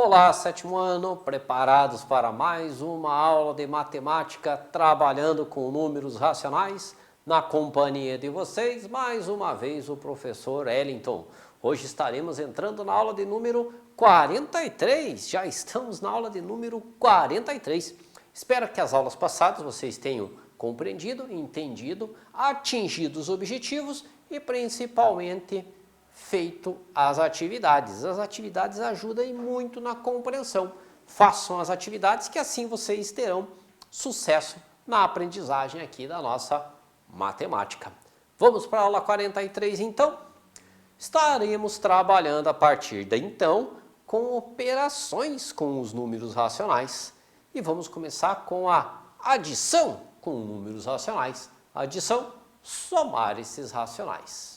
Olá, sétimo ano, preparados para mais uma aula de matemática trabalhando com números racionais? Na companhia de vocês, mais uma vez o professor Wellington. Hoje estaremos entrando na aula de número 43, já estamos na aula de número 43. Espero que as aulas passadas vocês tenham compreendido, entendido, atingido os objetivos e principalmente feito as atividades. As atividades ajudam muito na compreensão. Façam as atividades que assim vocês terão sucesso na aprendizagem aqui da nossa matemática. Vamos para a aula 43 então? Estaremos trabalhando a partir de então com operações com os números racionais. E vamos começar com a adição com números racionais. Adição, somar esses racionais.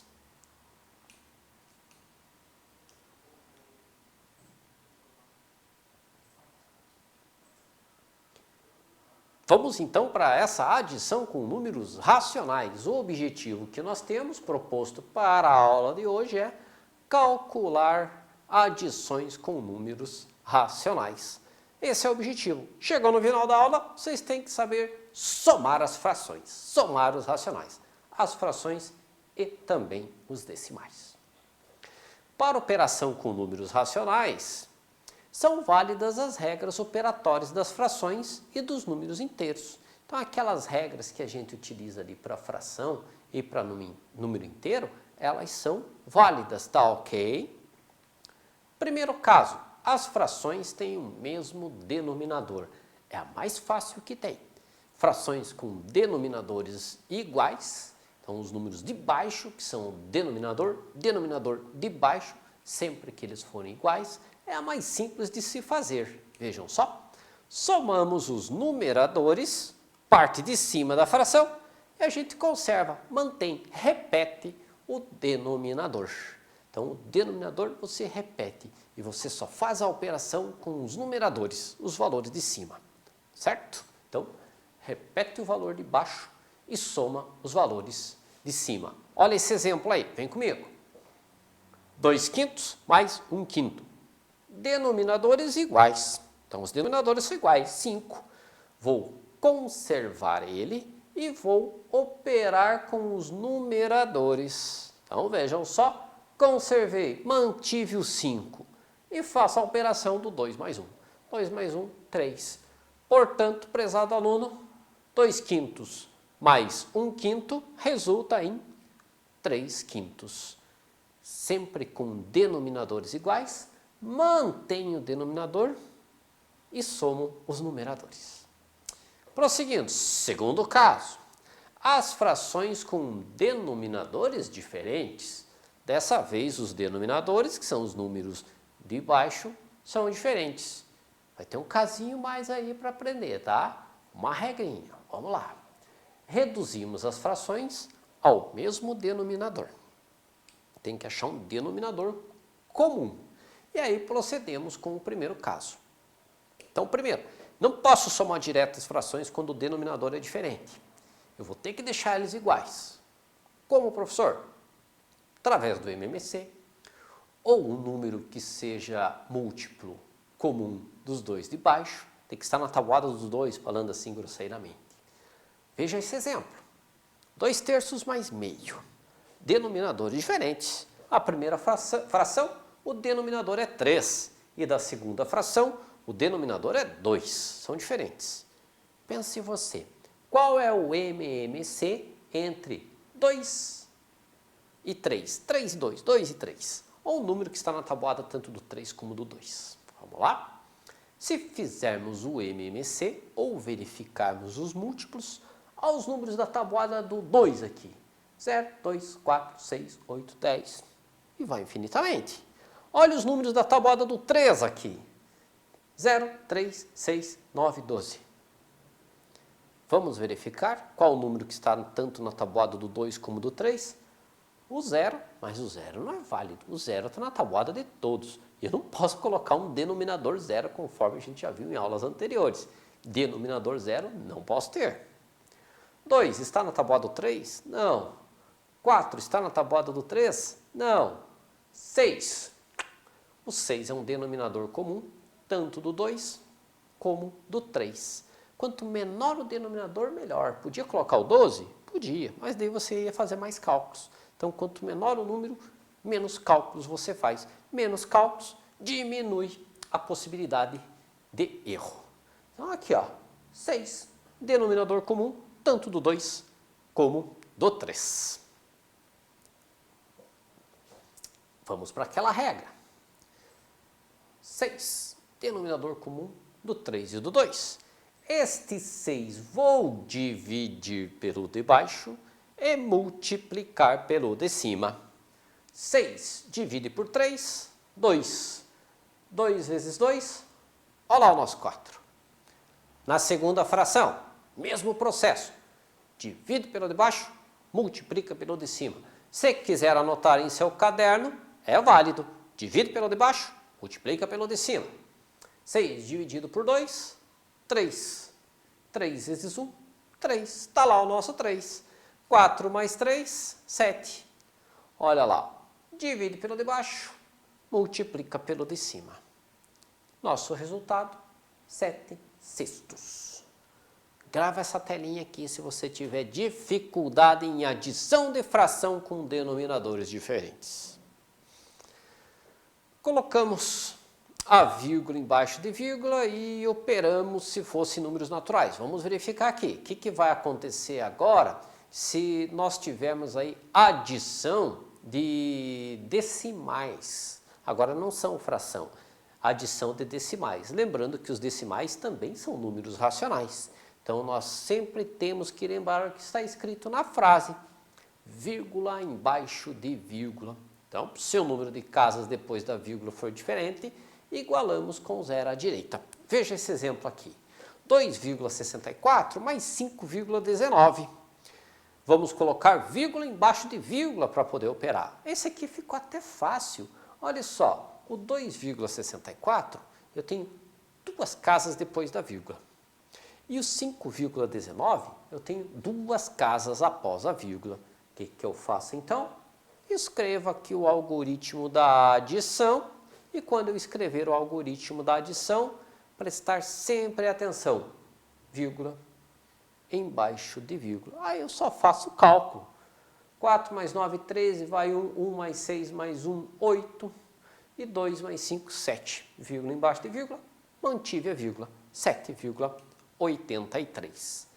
Vamos então para essa adição com números racionais. O objetivo que nós temos proposto para a aula de hoje é calcular adições com números racionais. Esse é o objetivo. Chegou no final da aula, vocês têm que saber somar as frações, somar os racionais, as frações e também os decimais. Para operação com números racionais, são válidas as regras operatórias das frações e dos números inteiros. Então, aquelas regras que a gente utiliza ali para fração e para número inteiro, elas são válidas, tá ok? Primeiro caso, as frações têm o mesmo denominador. É a mais fácil que tem. Frações com denominadores iguais, então os números de baixo, que são o denominador de baixo, sempre que eles forem iguais, é a mais simples de se fazer. Vejam só, somamos os numeradores, parte de cima da fração, e a gente conserva, mantém, repete o denominador. Então, o denominador você repete e você só faz a operação com os numeradores, os valores de cima, certo? Então, repete o valor de baixo e soma os valores de cima. Olha esse exemplo aí, vem comigo. 2/5 mais 1/5. Denominadores iguais. Então, os denominadores são iguais, 5. Vou conservar ele e vou operar com os numeradores. Então, vejam só, conservei, mantive o 5 e faço a operação do 2 mais 1. 2 mais 1, 3. Portanto, prezado aluno, 2/5 mais 1/5 resulta em 3/5. Sempre com denominadores iguais, mantenho o denominador e somo os numeradores. Prosseguindo, segundo caso, as frações com denominadores diferentes, dessa vez os denominadores, que são os números de baixo, são diferentes. Vai ter um casinho mais aí para aprender, tá? Uma regrinha, vamos lá. Reduzimos as frações ao mesmo denominador. Tem que achar um denominador comum. E aí procedemos com o primeiro caso. Então, primeiro, não posso somar direto as frações quando o denominador é diferente. Eu vou ter que deixar eles iguais. Como, professor? Através do MMC, ou um número que seja múltiplo comum dos dois de baixo, tem que estar na tabuada dos dois, falando assim grosseiramente. Veja esse exemplo. 2/3 mais meio. Denominadores diferentes. A primeira fração, o denominador é 3. E da segunda fração, o denominador é 2. São diferentes. Pense você, qual é o MMC entre 2 e 3? 3 e 2, 2 e 3. Ou o número que está na tabuada tanto do 3 como do 2. Vamos lá? Se fizermos o MMC, ou verificarmos os múltiplos, aos números da tabuada do 2 aqui. 0, 2, 4, 6, 8, 10 e vai infinitamente. Olha os números da tabuada do 3 aqui. 0, 3, 6, 9, 12. Vamos verificar qual o número que está tanto na tabuada do 2 como do 3? O 0, mas o 0 não é válido. O 0 está na tabuada de todos. E eu não posso colocar um denominador 0 conforme a gente já viu em aulas anteriores. Denominador 0 não posso ter. 2 está na tabuada do 3? Não. 4 está na tabuada do 3? Não. 6. O 6 é um denominador comum tanto do 2 como do 3. Quanto menor o denominador, melhor. Podia colocar o 12? Podia, mas daí você ia fazer mais cálculos. Então, quanto menor o número, menos cálculos você faz. Menos cálculos, diminui a possibilidade de erro. Então, aqui, ó, 6, denominador comum, tanto do 2 como do 3. Vamos para aquela regra. 6, denominador comum do 3 e do 2. Este 6 vou dividir pelo de baixo e multiplicar pelo de cima. 6 divide por 3, 2. 2 vezes 2, olha lá o nosso 4. Na segunda fração, mesmo processo. Divide pelo de baixo, multiplica pelo de cima. Se quiser anotar em seu caderno, é válido. Divide pelo de baixo, multiplica pelo de cima. 6 dividido por 2, 3. 3 vezes 1, 3. Está lá o nosso 3. 4 mais 3, 7. Olha lá. Divide pelo de baixo, multiplica pelo de cima. Nosso resultado, 7/6. Grava essa telinha aqui se você tiver dificuldade em adição de fração com denominadores diferentes. Colocamos a vírgula embaixo de vírgula e operamos se fossem números naturais. Vamos verificar aqui. O que vai acontecer agora se nós tivermos aí adição de decimais? Agora não são fração, adição de decimais. Lembrando que os decimais também são números racionais. Então, nós sempre temos que lembrar o que está escrito na frase, vírgula embaixo de vírgula. Então, se o número de casas depois da vírgula for diferente, igualamos com 0 à direita. Veja esse exemplo aqui. 2,64 mais 5,19. Vamos colocar vírgula embaixo de vírgula para poder operar. Esse aqui ficou até fácil. Olha só, o 2,64, eu tenho 2 casas depois da vírgula. E o 5,19, eu tenho 2 casas após a vírgula. O que eu faço então? Escrevo aqui o algoritmo da adição. E quando eu escrever o algoritmo da adição, prestar sempre atenção. Vírgula embaixo de vírgula. Aí eu só faço o cálculo. 4 mais 9, 13, vai 1, 1 mais 6 mais 1, 8. E 2 mais 5, 7. Vírgula embaixo de vírgula, mantive a vírgula. 7,83.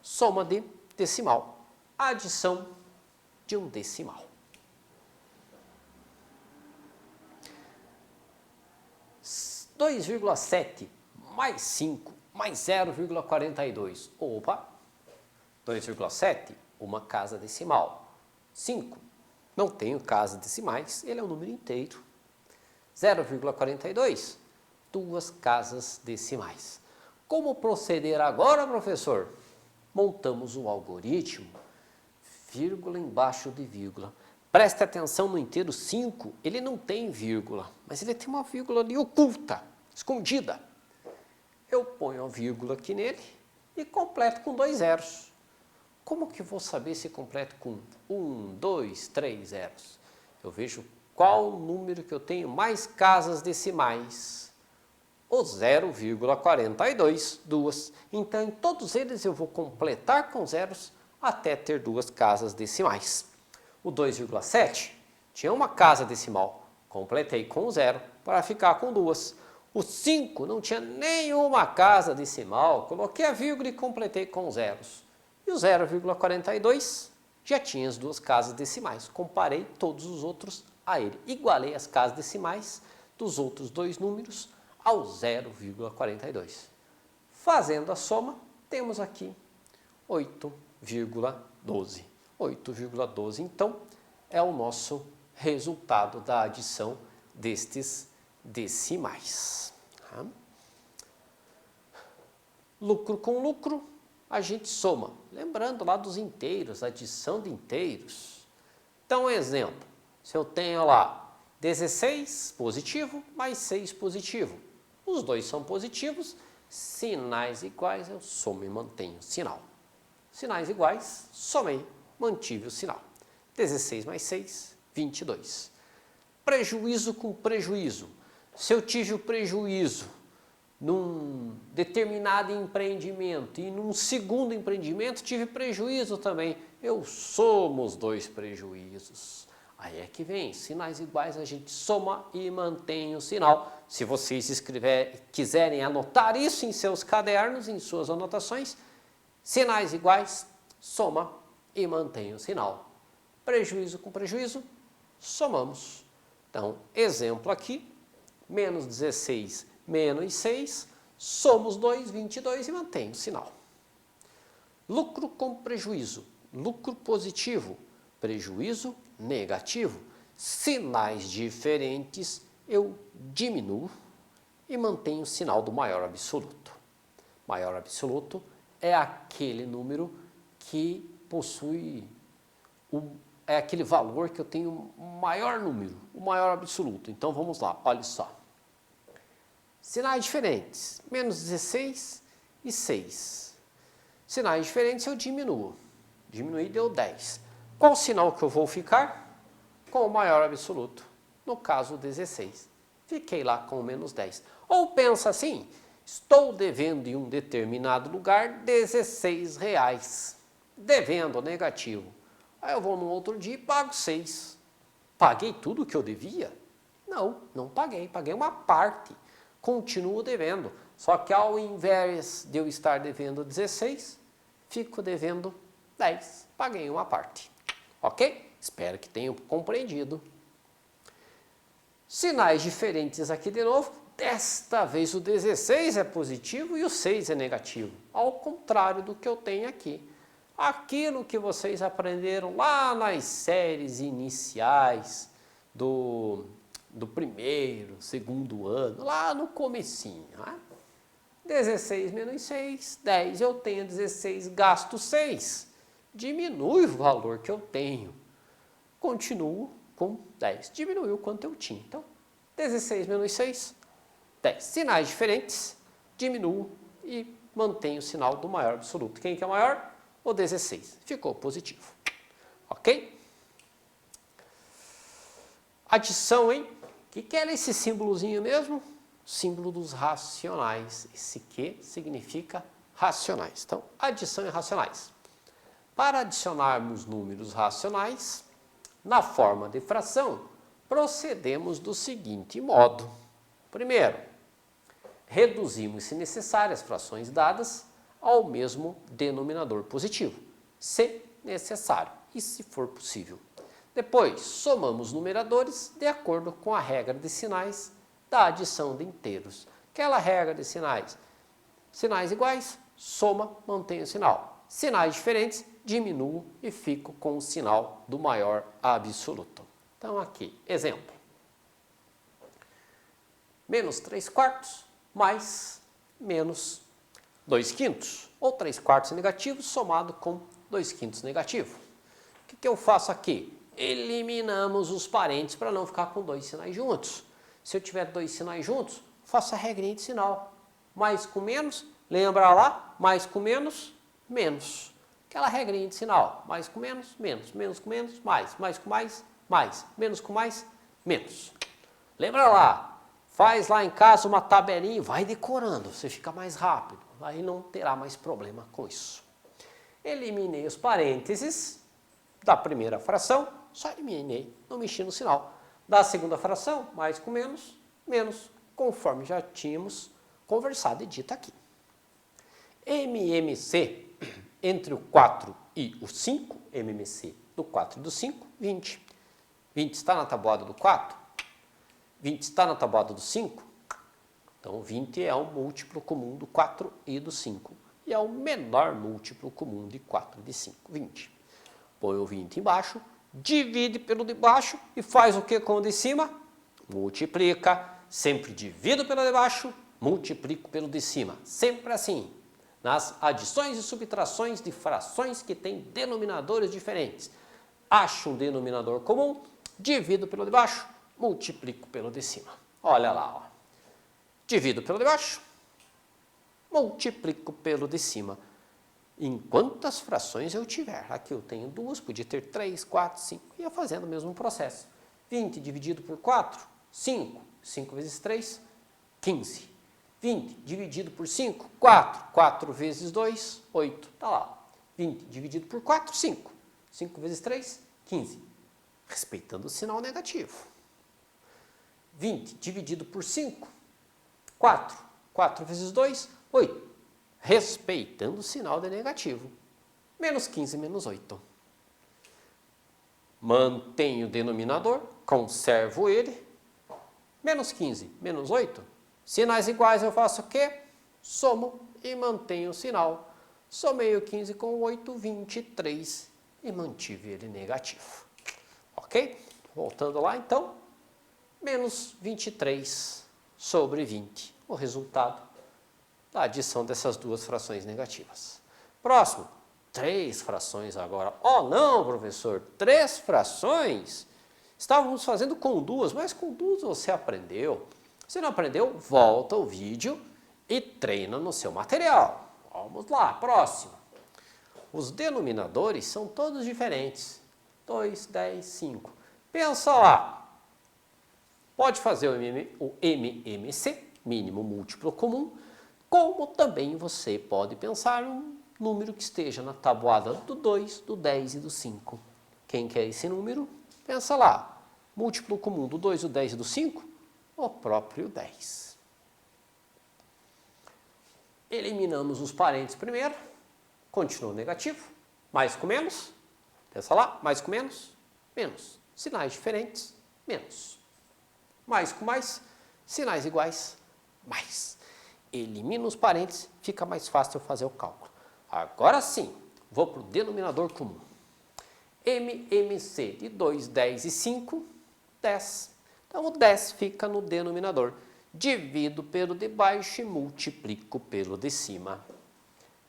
Soma de decimal. Adição de um decimal. 2,7 mais 5 mais 0,42. Opa! 2,7, uma casa decimal. 5, não tenho casas decimais, ele é um número inteiro. 0,42, 2 casas decimais. Como proceder agora, professor? Montamos o algoritmo, vírgula embaixo de vírgula. Preste atenção no inteiro 5, ele não tem vírgula, mas ele tem uma vírgula ali oculta, escondida. Eu ponho a vírgula aqui nele e completo com 2 zeros. Como que eu vou saber se completo com 1, 2, 3 zeros? Eu vejo qual número que eu tenho mais casas decimais. O 0,42, 2. Então, em todos eles eu vou completar com zeros até ter 2 casas decimais. O 2,7 tinha uma casa decimal, completei com 0 para ficar com 2. O 5 não tinha nenhuma casa decimal, coloquei a vírgula e completei com zeros. E o 0,42 já tinha as 2 casas decimais, comparei todos os outros a ele. Igualei as casas decimais dos outros 2 números ao 0,42. Fazendo a soma, temos aqui 8,12. 8,12, então, é o nosso resultado da adição destes decimais. Lucro com lucro, a gente soma. Lembrando lá dos inteiros, adição de inteiros. Então, exemplo, se eu tenho lá 16 positivo mais 6 positivo, os dois são positivos, sinais iguais, eu somo e mantenho sinal. Sinais iguais, somei, mantive o sinal. 16 mais 6, 22. Prejuízo com prejuízo. Se eu tive o prejuízo num determinado empreendimento e num segundo empreendimento tive prejuízo também. Eu somo os dois prejuízos. Aí é que vem, sinais iguais a gente soma e mantém o sinal. Se vocês quiserem anotar isso em seus cadernos, em suas anotações, sinais iguais, soma e mantém o sinal. Prejuízo com prejuízo, somamos. Então, exemplo aqui, menos 16 menos 6, somos 2, 22 e mantém o sinal. Lucro com prejuízo, lucro positivo, prejuízo negativo. Sinais diferentes, eu diminuo e mantenho o sinal do maior absoluto. Maior absoluto é aquele número que possui, é aquele valor que eu tenho o maior número, o maior absoluto. Então vamos lá, olha só. Sinais diferentes, menos 16 e 6. Sinais diferentes eu diminuo. Diminuir deu 10. Qual sinal que eu vou ficar? Com o maior absoluto. No caso, 16. Fiquei lá com o menos 10. Ou pensa assim, estou devendo em um determinado lugar 16 reais. Devendo, negativo. Aí eu vou no outro dia e pago 6. Paguei tudo o que eu devia? Não, não paguei. Paguei uma parte. Continuo devendo. Só que ao invés de eu estar devendo 16, fico devendo 10. Paguei uma parte. Ok? Espero que tenham compreendido. Sinais diferentes aqui de novo. Desta vez o 16 é positivo e o 6 é negativo. Ao contrário do que eu tenho aqui. Aquilo que vocês aprenderam lá nas séries iniciais do primeiro, segundo ano, lá no comecinho. Né? 16 menos 6, 10. Eu tenho 16, gasto 6. Diminui o valor que eu tenho. Continuo com 10. Diminui o quanto eu tinha. Então, 16 menos 6, 10. Sinais diferentes, diminuo e mantenho o sinal do maior absoluto. Quem que é maior? O 16. Ficou positivo. Ok? Adição, hein? O que era esse símbolozinho mesmo? Símbolo dos racionais. Esse Q significa racionais. Então, adição e racionais. Para adicionarmos números racionais, na forma de fração, procedemos do seguinte modo. Primeiro, reduzimos, se necessário, as frações dadas ao mesmo denominador positivo, se necessário e se for possível. Depois, somamos numeradores de acordo com a regra de sinais da adição de inteiros. Aquela regra de sinais. Sinais iguais, soma, mantém o sinal. Sinais diferentes, diminuo e fico com o sinal do maior absoluto. Então aqui, exemplo. Menos 3/4 mais menos 2/5. Ou 3/4 negativo somado com 2/5 negativo. O que eu faço aqui? Eliminamos os parentes para não ficar com dois sinais juntos. Se eu tiver dois sinais juntos, faço a regrinha de sinal. Mais com menos, lembra lá? Mais com menos, menos. Aquela regrinha de sinal. Mais com menos, menos. Menos com menos, mais. Mais com mais, mais. Menos com mais, menos. Lembra lá? Faz lá em casa uma tabelinha e vai decorando. Você fica mais rápido. Aí não terá mais problema com isso. Eliminei os parênteses da primeira fração. Só eliminei, não mexi no sinal. Da segunda fração, mais com menos, menos, conforme já tínhamos conversado e dito aqui. MMC entre o 4 e o 5, MMC do 4 e do 5, 20. 20 está na tabuada do 4? 20 está na tabuada do 5? Então, 20 é um múltiplo comum do 4 e do 5. E é o menor múltiplo comum de 4 e de 5, 20. Põe o 20 embaixo, divide pelo de baixo e faz o que com o de cima? Multiplica. Sempre divido pelo de baixo, multiplico pelo de cima. Sempre assim. Nas adições e subtrações de frações que têm denominadores diferentes. Acho um denominador comum, divido pelo de baixo, multiplico pelo de cima. Olha lá, ó. Divido pelo de baixo, multiplico pelo de cima. Em quantas frações eu tiver. Aqui eu tenho 2, podia ter 3, 4, 5. Ia fazendo o mesmo processo. 20 dividido por 4, 5. 5 vezes 3, 15. 20 dividido por 5, 4. 4 vezes 2, 8. Está lá. 20 dividido por 4, 5. 5 vezes 3, 15. Respeitando o sinal negativo. 20 dividido por 5, 4. 4 vezes 2, 8. Respeitando o sinal de negativo. Menos 15 menos 8. Mantenho o denominador, conservo ele. Menos 15 menos 8. Sinais iguais eu faço o quê? Somo e mantenho o sinal. Somei o 15 com o 8, 23 e mantive ele negativo. Ok? Voltando lá então. Menos 23 sobre 20. O resultado da adição dessas duas frações negativas. Próximo. 3 frações agora. Oh, não, professor, 3 frações? Estávamos fazendo com 2, mas com 2 você aprendeu. Se não aprendeu, volta o vídeo e treina no seu material. Vamos lá, próximo. Os denominadores são todos diferentes. 2, 10, 5. Pensa lá. Pode fazer o MMC, mínimo múltiplo comum, como também você pode pensar um número que esteja na tabuada do 2, do 10 e do 5. Quem quer esse número? Pensa lá. Múltiplo comum do 2, do 10 e do 5? O próprio 10. Eliminamos os parentes primeiro. Continua negativo. Mais com menos. Pensa lá. Mais com menos. Menos. Sinais diferentes. Menos. Mais com mais. Sinais iguais. Mais. Elimina os parentes. Fica mais fácil fazer o cálculo. Agora sim, vou para o denominador comum. MMC de 2, 10 e 5, 10. Então, o 10 fica no denominador. Divido pelo de baixo e multiplico pelo de cima.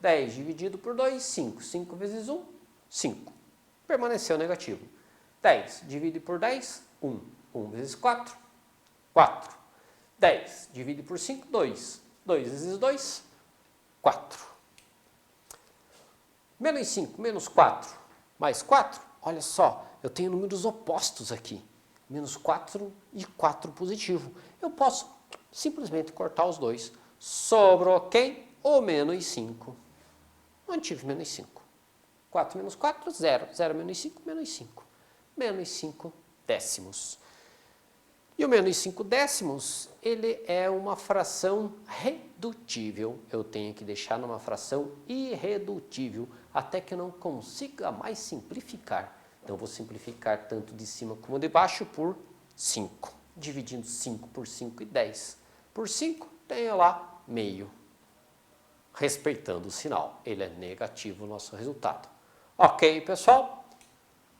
10 dividido por 2, 5. 5 vezes 1, 5. Permaneceu negativo. 10 dividido por 10, 1. 1 vezes 4, 4. 10 dividido por 5, 2. 2 vezes 2, 4. Menos 5, menos 4, mais 4. Olha só, eu tenho números opostos aqui. Menos 4 e 4 positivo. Eu posso simplesmente cortar os dois. Sobrou quem? O menos 5. Mantive menos 5. 4 menos 4, 0. 0 menos 5, menos 5. Menos 5 décimos. E o menos 5 décimos, ele é uma fração redutível. Eu tenho que deixar numa fração irredutível, até que eu não consiga mais simplificar. Então, vou simplificar tanto de cima como de baixo por 5. Dividindo 5 por 5 e 10 por 5, tenho lá meio. Respeitando o sinal, ele é negativo o nosso resultado. Ok, pessoal?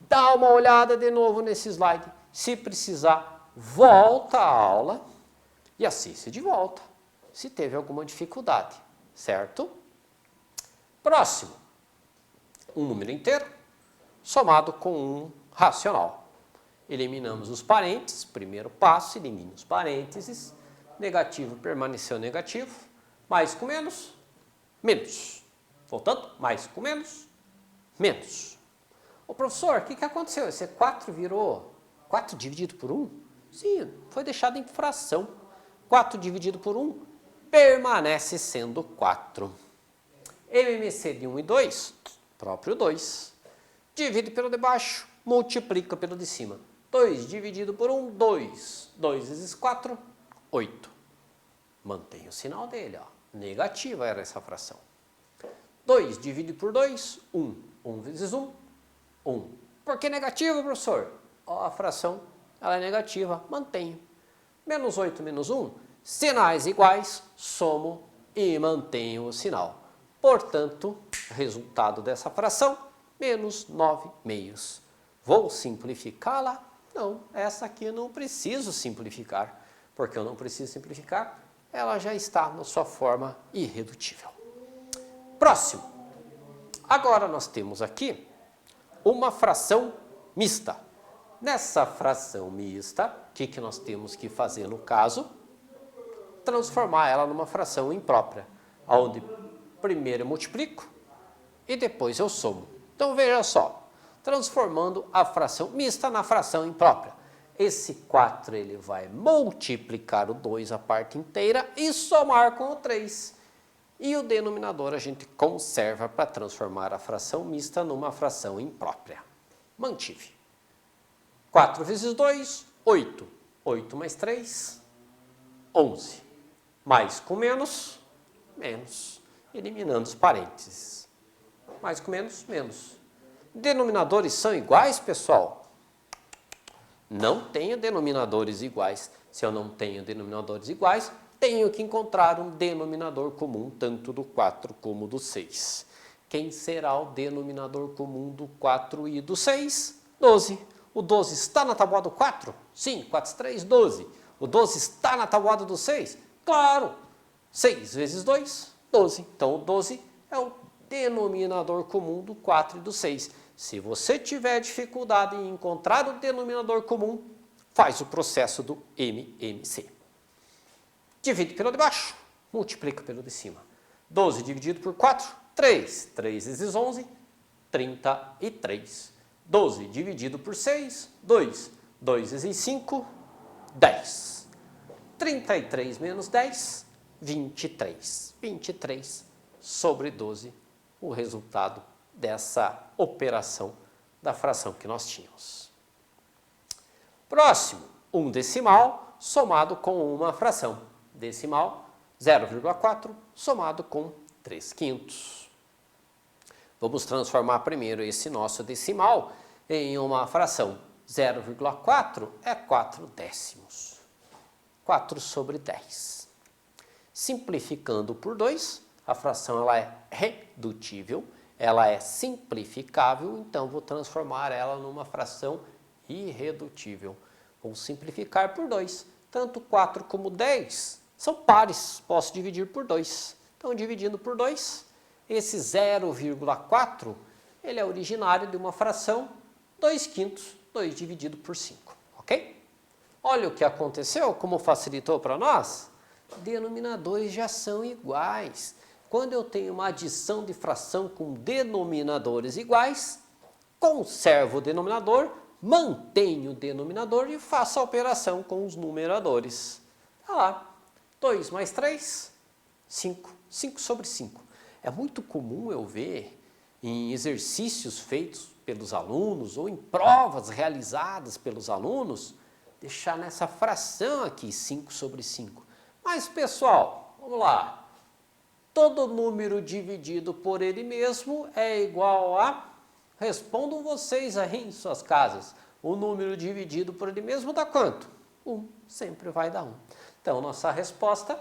Dá uma olhada de novo nesse slide. Se precisar, volta à aula e assiste de volta, se teve alguma dificuldade, certo? Próximo, um número inteiro somado com um racional. Eliminamos os parênteses, primeiro passo, elimina os parênteses, negativo permaneceu negativo, mais com menos, menos. Voltando, mais com menos, menos. Ô professor, o que aconteceu? Esse 4 virou 4 dividido por 1? Sim, foi deixado em fração. 4 dividido por 1 permanece sendo 4. MMC de 1 e 2, próprio 2. Divide pelo de baixo, multiplica pelo de cima. 2 dividido por 1, 2. 2 vezes 4, 8. Mantém o sinal dele, ó. Negativa era essa fração. 2 dividido por 2, 1. 1 vezes 1, 1. Por que negativo, professor? Ó, a fração ela é negativa, mantenho. Menos 8 menos 1, sinais iguais, somo e mantenho o sinal. Portanto, resultado dessa fração, menos 9 meios. Vou simplificá-la? Não, essa aqui eu não preciso simplificar. Porque eu não preciso simplificar, ela já está na sua forma irredutível. Próximo. Agora nós temos aqui uma fração mista. Nessa fração mista, o que nós temos que fazer no caso? Transformar ela numa fração imprópria, onde primeiro eu multiplico e depois eu somo. Então veja só, transformando a fração mista na fração imprópria. esse 4 ele vai multiplicar o 2 a parte inteira e somar com o 3. E o denominador a gente conserva para transformar a fração mista numa fração imprópria. Mantive. 4 vezes 2, 8. 8 mais 3, 11. Mais com menos, menos. Eliminando os parênteses. Mais com menos, menos. Denominadores são iguais, pessoal? Não tenho denominadores iguais. Se eu não tenho denominadores iguais, tenho que encontrar um denominador comum, tanto do 4 como do 6. Quem será o denominador comum do 4 e do 6? 12. O 12 está na tabuada do 4? Sim, 4 × 3, 12. O 12 está na tabuada do 6? Claro! 6 vezes 2, 12. Então, o 12 é o denominador comum do 4 e do 6. Se você tiver dificuldade em encontrar o denominador comum, faz o processo do MMC. Divide pelo de baixo, multiplica pelo de cima. 12 dividido por 4, 3. 3 vezes 11, 33. 12 dividido por 6, 2. 2 vezes 5, 10. 33 menos 10, 23. 23 sobre 12, o resultado dessa operação da fração que nós tínhamos. Próximo, um decimal somado com uma fração. Decimal 0,4 somado com 3/5. Vamos transformar primeiro esse nosso decimal em uma fração. 0,4 é 4 décimos. 4 sobre 10. Simplificando por 2, a fração ela é redutível, ela é simplificável, então vou transformar ela numa fração irredutível. Vou simplificar por 2. Tanto 4 como 10 são pares, posso dividir por 2. Então, dividindo por 2, esse 0,4, ele é originário de uma fração 2/5, 2 dividido por 5, ok? Olha o que aconteceu, como facilitou para nós. Denominadores já são iguais. Quando eu tenho uma adição de fração com denominadores iguais, conservo o denominador, mantenho o denominador e faço a operação com os numeradores. Tá lá, 2 mais 3, 5. 5 sobre 5. É muito comum eu ver em exercícios feitos pelos alunos ou em provas realizadas pelos alunos, deixar nessa fração aqui, 5 sobre 5. Mas, pessoal, vamos lá. Todo número dividido por ele mesmo é igual a... Respondam vocês aí em suas casas. O número dividido por ele mesmo dá quanto? 1. Sempre vai dar 1. Então, nossa resposta,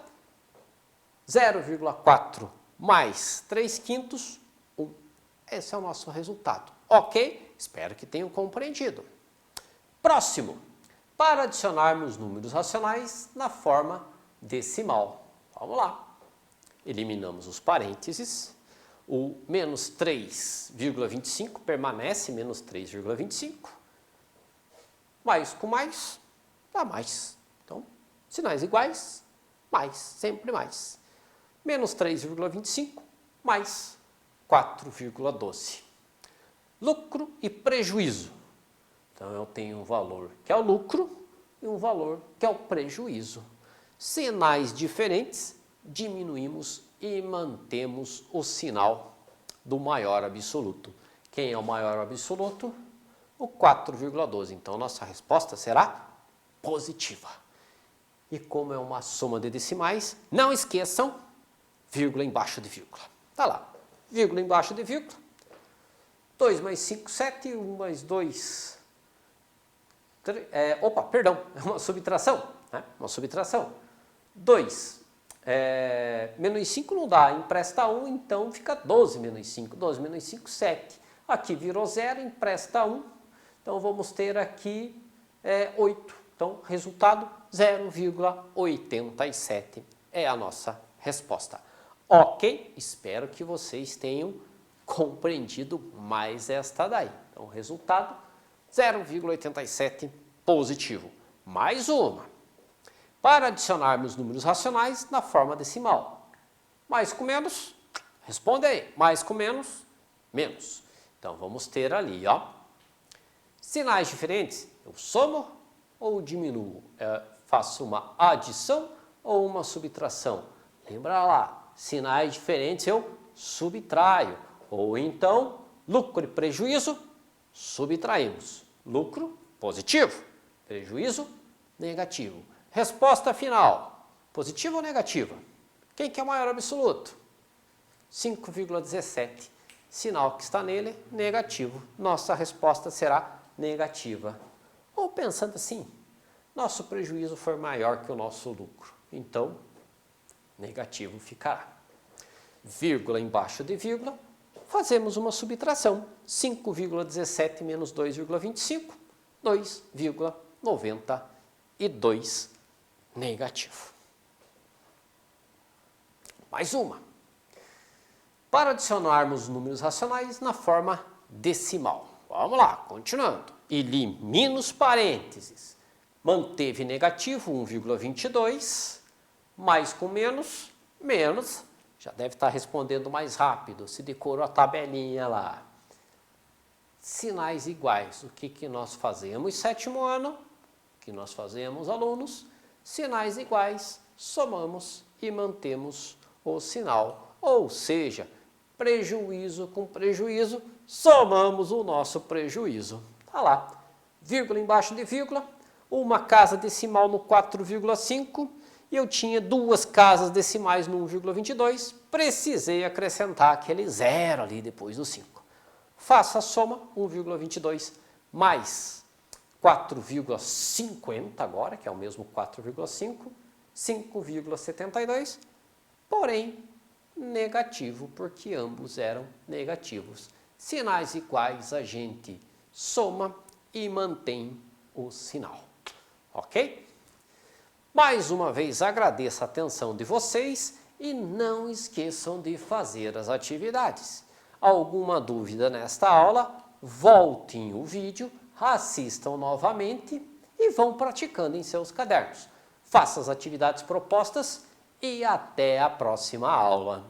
0,4 mais 3/5, 1. Esse é o nosso resultado. Ok? Espero que tenham compreendido. Próximo. Para adicionarmos números racionais na forma decimal. Vamos lá. Eliminamos os parênteses. O menos 3,25 permanece menos 3,25. Mais com mais, dá mais. Então, sinais iguais, mais, sempre mais. Menos 3,25 mais 4,12. Lucro e prejuízo. Então, eu tenho um valor que é o lucro e um valor que é o prejuízo. Sinais diferentes, diminuímos e mantemos o sinal do maior absoluto. Quem é o maior absoluto? O 4,12. Então, nossa resposta será positiva. E como é uma soma de decimais, não esqueçam, vírgula embaixo de vírgula. Tá lá, vírgula embaixo de vírgula. 2 mais 5, 7, 1 mais 2... é uma subtração, né? Uma subtração. 2, menos 5 não dá, empresta 1, então fica 12 menos 5. 12 menos 5, 7. Aqui virou 0, empresta 1, então vamos ter aqui 8. Então, resultado 0,87 é a nossa resposta. Ok? Espero que vocês tenham compreendido mais esta daí. Então, resultado 0,87 positivo. Mais uma. Para adicionarmos números racionais na forma decimal. Mais com menos, responde aí. Mais com menos, menos. Então, vamos ter ali, ó, sinais diferentes. Eu somo ou diminuo? Faço uma adição ou uma subtração? Lembra lá, sinais diferentes eu subtraio. Ou então, lucro e prejuízo, subtraímos. Lucro, positivo. Prejuízo, negativo. Resposta final, positiva ou negativa? Quem que é o maior absoluto? 5,17. Sinal que está nele, negativo. Nossa resposta será negativa. Ou pensando assim, nosso prejuízo foi maior que o nosso lucro. Então, negativo ficará. Vírgula embaixo de vírgula, fazemos uma subtração. 5,17 menos 2,25, 2,92 negativo. Mais uma. Para adicionarmos números racionais na forma decimal. Vamos lá, continuando. Elimina os parênteses. Manteve negativo 1,22, mais com menos, menos. Já deve estar respondendo mais rápido, se decorou a tabelinha lá. Sinais iguais, o que nós fazemos sétimo ano? O que nós fazemos, alunos? Sinais iguais, somamos e mantemos o sinal. Ou seja, prejuízo com prejuízo, somamos o nosso prejuízo. Está lá, vírgula embaixo de vírgula, uma casa decimal no 4,5 e eu tinha duas casas decimais no 1,22, precisei acrescentar aquele zero ali depois do 5. Faça a soma, 1,22 mais 4,50 agora, que é o mesmo 4,5, 5,72, porém negativo, porque ambos eram negativos. Sinais iguais a gente soma e mantém o sinal. Ok? Mais uma vez agradeço a atenção de vocês e não esqueçam de fazer as atividades. Alguma dúvida nesta aula, voltem o vídeo, assistam novamente e vão praticando em seus cadernos. Façam as atividades propostas e até a próxima aula.